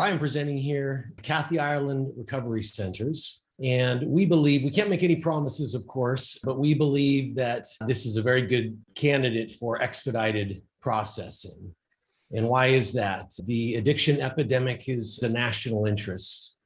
I am presenting here Kathy Ireland Recovery Centers. And we believe, we can't make any promises, of course, but we believe that this is a very good candidate for expedited processing. And why is that? The addiction epidemic is a national interest.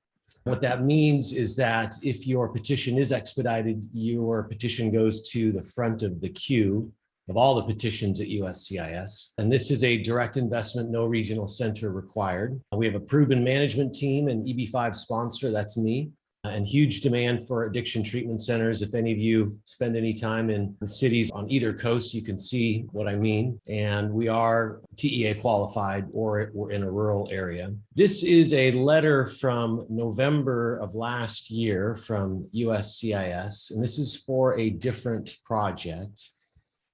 What that means is that if your petition is expedited, your petition goes to the front of the queue of all the petitions at USCIS. And this is a direct investment, no regional center required. We have a proven management team and EB-5 sponsor, that's me, and huge demand for addiction treatment centers. If any of you spend any time in the cities on either coast, you can see what I mean. And we are TEA qualified, or we're in a rural area. This is a letter from November of last year from USCIS, and this is for a different project.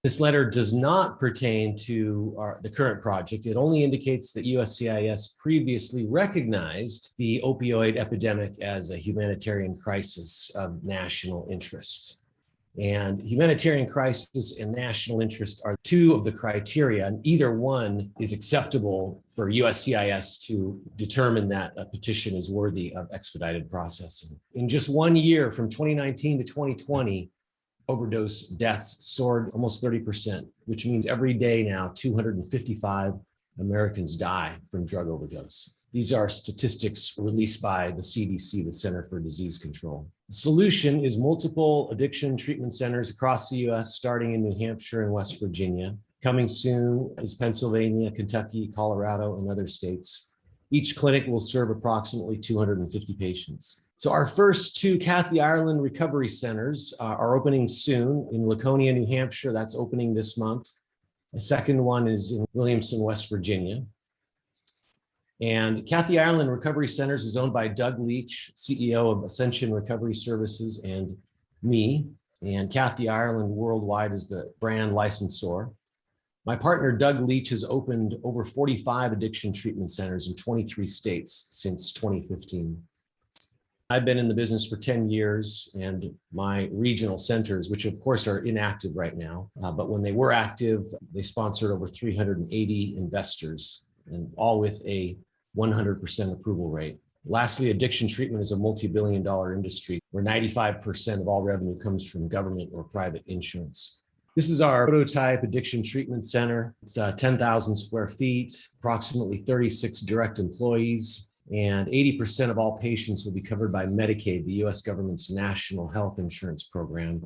This letter does not pertain to the current project. It only indicates that USCIS previously recognized the opioid epidemic as a humanitarian crisis of national interest. And humanitarian crisis and national interest are two of the criteria, and either one is acceptable for USCIS to determine that a petition is worthy of expedited processing. In just 1 year, from 2019 to 2020, overdose deaths soared almost 30%, which means every day now 255 Americans die from drug overdose. These are statistics released by the CDC, the Center for Disease Control. The solution is multiple addiction treatment centers across the US, starting in New Hampshire and West Virginia. Coming soon is Pennsylvania, Kentucky, Colorado, and other states. Each clinic will serve approximately 250 patients. So our first two Kathy Ireland Recovery Centers are opening soon in Laconia, New Hampshire. That's opening this month. The second one is in Williamson, West Virginia. And Kathy Ireland Recovery Centers is owned by Doug Leach, CEO of Ascension Recovery Services, and me. And Kathy Ireland Worldwide is the brand licensor. My partner, Doug Leach, has opened over 45 addiction treatment centers in 23 states since 2015. I've been in the business for 10 years, and my regional centers, which of course are inactive right now, but when they were active, they sponsored over 380 investors, and all with a 100% approval rate. Lastly, addiction treatment is a multi-billion-dollar industry where 95% of all revenue comes from government or private insurance. This is our prototype addiction treatment center. It's 10,000 square feet, approximately 36 direct employees, and 80% of all patients will be covered by Medicaid, the US government's national health insurance program,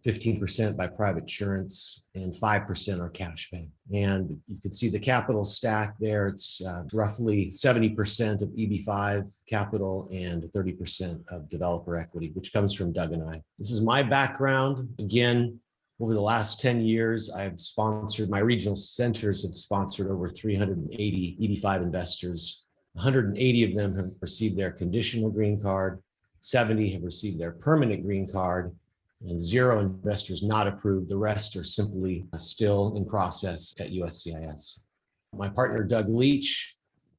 15% by private insurance, and 5% are cash pay. And you can see the capital stack there. It's roughly 70% of EB-5 capital and 30% of developer equity, which comes from Doug and I. This is my background. Again, over the last 10 years, I've sponsored, my regional centers have sponsored over 380 EB-5 investors. 180 of them have received their conditional green card, 70 have received their permanent green card, and 0 investors not approved. The rest are simply still in process at USCIS. My partner, Doug Leach,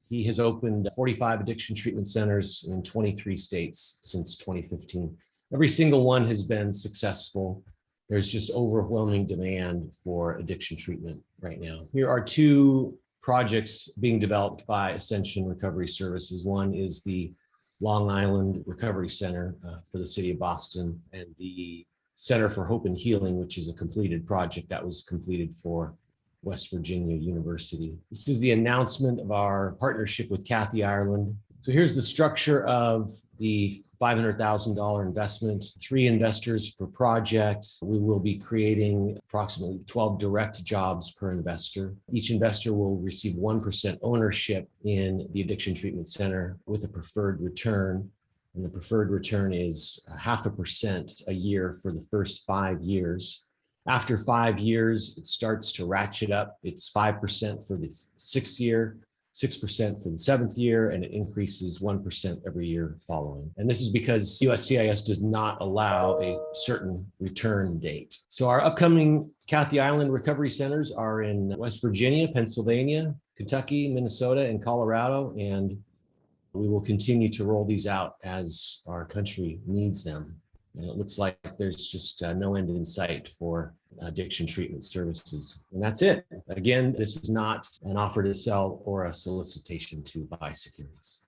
he has opened 45 addiction treatment centers in 23 states since 2015. Every single one has been successful. There's just overwhelming demand for addiction treatment right now. Here are two projects being developed by Ascension Recovery Services. One is the Long Island Recovery Center for the city of Boston, and the Center for Hope and Healing, which is a completed project that was completed for West Virginia University. This is the announcement of our partnership with Kathy Ireland. So here's the structure of the $500,000 investment, 3 investors per project. We will be creating approximately 12 direct jobs per investor. Each investor will receive 1% ownership in the addiction treatment center with a preferred return. And the preferred return is 0.5% a year for the first 5 years. After 5 years, it starts to ratchet up. It's 5% for the 6th year, 6% for the 7th year, and it increases 1% every year following. And this is because USCIS does not allow a certain return date. So our upcoming Kathy Ireland Recovery Centers are in West Virginia, Pennsylvania, Kentucky, Minnesota, and Colorado, and we will continue to roll these out as our country needs them. And it looks like there's just no end in sight for addiction treatment services. And that's it. Again, this is not an offer to sell or a solicitation to buy securities.